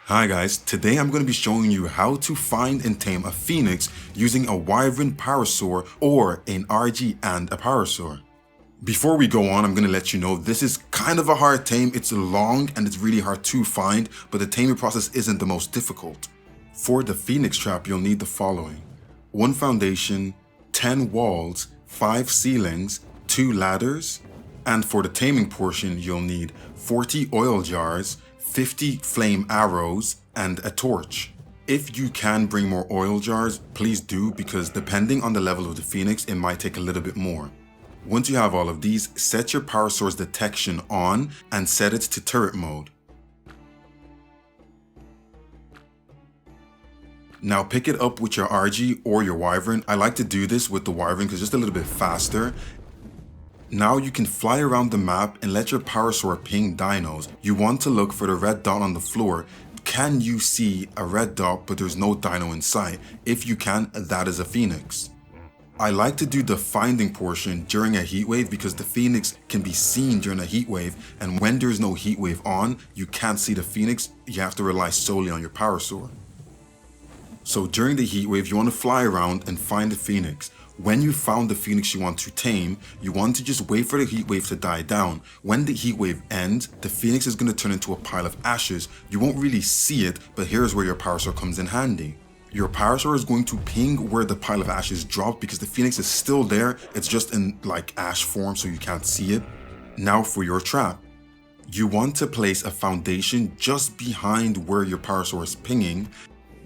Hi guys, today I'm going to be showing you how to find and tame a phoenix using a wyvern parasaur or an RG and a parasaur. Before we go on, I'm going to let you know this is kind of a hard tame. It's long and it's really hard to find, but the taming process isn't the most difficult. For the phoenix trap, you'll need the following: 1 foundation, 10 walls, 5 ceilings, 2 ladders, and for the taming portion, you'll need 40 oil jars, 50 flame arrows, and a torch. If you can bring more oil jars, please do, because depending on the level of the phoenix, it might take a little bit more. Once you have all of these, set your parasaur's detection on and set it to turret mode. Now pick it up with your RG or your wyvern. I like to do this with the wyvern because it's just a little bit faster. Now you can fly around the map and let your parasaur ping dinos. You want to look for the red dot on the floor. Can you see a red dot but there's no dino in sight? If you can, that is a phoenix. I like to do the finding portion during a heatwave because the phoenix can be seen during a heatwave, and when there's no heatwave on, you can't see the phoenix. You have to rely solely on your parasaur. So during the heatwave, you want to fly around and find the phoenix. When you found the phoenix you want to tame, you want to just wait for the heatwave to die down. When the heatwave ends, the phoenix is going to turn into a pile of ashes. You won't really see it, but here's where your parasaur comes in handy. Your parasaur is going to ping where the pile of ashes dropped because the phoenix is still there. It's just in like ash form, so you can't see it. Now for your trap. You want to place a foundation just behind where your parasaur is pinging.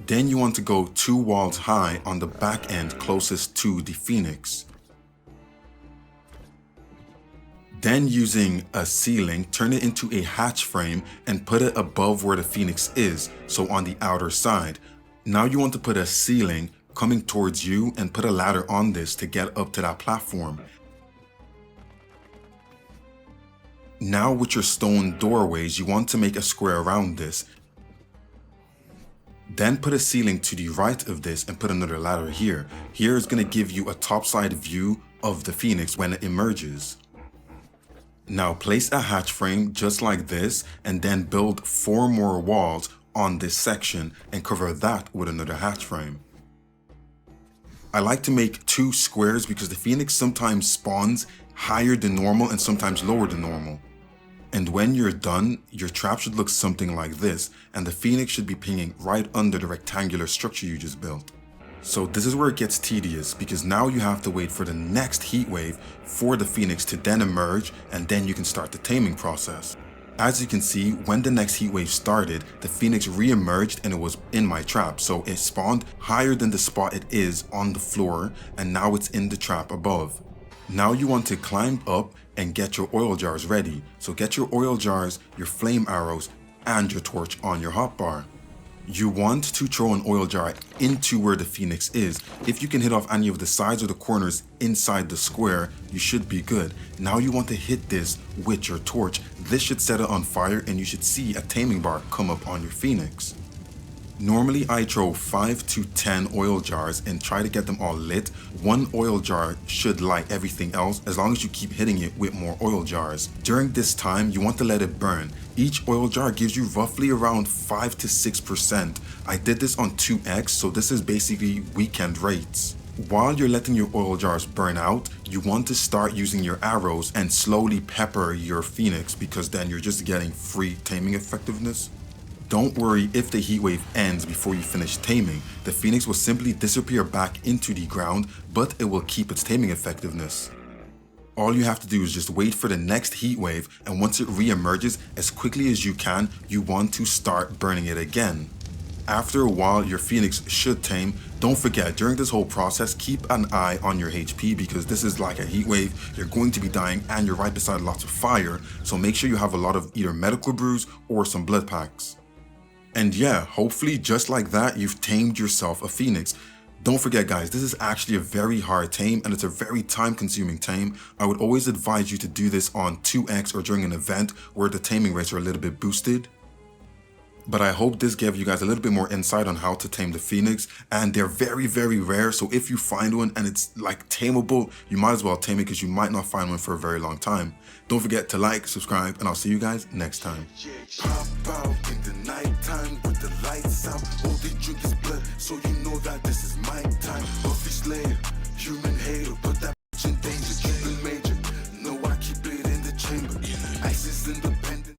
Then you want to go 2 walls high on the back end closest to the phoenix. Then using a ceiling, turn it into a hatch frame and put it above where the phoenix is, so on the outer side. Now you want to put a ceiling coming towards you and put a ladder on this to get up to that platform. Now with your stone doorways, you want to make a square around this. Then put a ceiling to the right of this and put another ladder here. Here is going to give you a topside view of the phoenix when it emerges. Now place a hatch frame just like this and then build 4 more walls on this section and cover that with another hatch frame. I like to make 2 squares because the phoenix sometimes spawns higher than normal and sometimes lower than normal. And when you're done, your trap should look something like this, and the phoenix should be pinging right under the rectangular structure you just built. So this is where it gets tedious, because now you have to wait for the next heat wave for the phoenix to then emerge, and then you can start the taming process. As you can see, when the next heat wave started, the phoenix re-emerged and it was in my trap, so it spawned higher than the spot it is on the floor, and now it's in the trap above. Now you want to climb up and get your oil jars ready. So get your oil jars, your flame arrows, and your torch on your hotbar. You want to throw an oil jar into where the phoenix is. If you can hit off any of the sides or the corners inside the square, you should be good. Now you want to hit this with your torch. This should set it on fire and you should see a taming bar come up on your phoenix. Normally I throw 5 to 10 oil jars and try to get them all lit. 1 oil jar should light everything else as long as you keep hitting it with more oil jars. During this time, you want to let it burn. Each oil jar gives you roughly around 5 to 6%. I did this on 2x, so this is basically weekend rates. While you're letting your oil jars burn out, you want to start using your arrows and slowly pepper your phoenix, because then you're just getting free taming effectiveness. Don't worry if the heatwave ends before you finish taming. The phoenix will simply disappear back into the ground, but it will keep its taming effectiveness. All you have to do is just wait for the next heatwave, and once it re-emerges as quickly as you can, you want to start burning it again. After a while, your phoenix should tame. Don't forget, during this whole process, keep an eye on your HP, because this is like a heat wave. You're going to be dying and you're right beside lots of fire, so make sure you have a lot of either medical brews or some blood packs. And yeah, hopefully just like that, you've tamed yourself a phoenix. Don't forget guys, this is actually a very hard tame and it's a very time-consuming tame. I would always advise you to do this on 2x or during an event where the taming rates are a little bit boosted. But I hope this gave you guys a little bit more insight on how to tame the phoenix, and they're very, very rare. So if you find one and it's like tameable, you might as well tame it, because you might not find one for a very long time. Don't forget to like, subscribe, and I'll see you guys next time. Pop out in the nighttime with the time. All they drink is blood, so you know that this is my time. Buffy Slayer,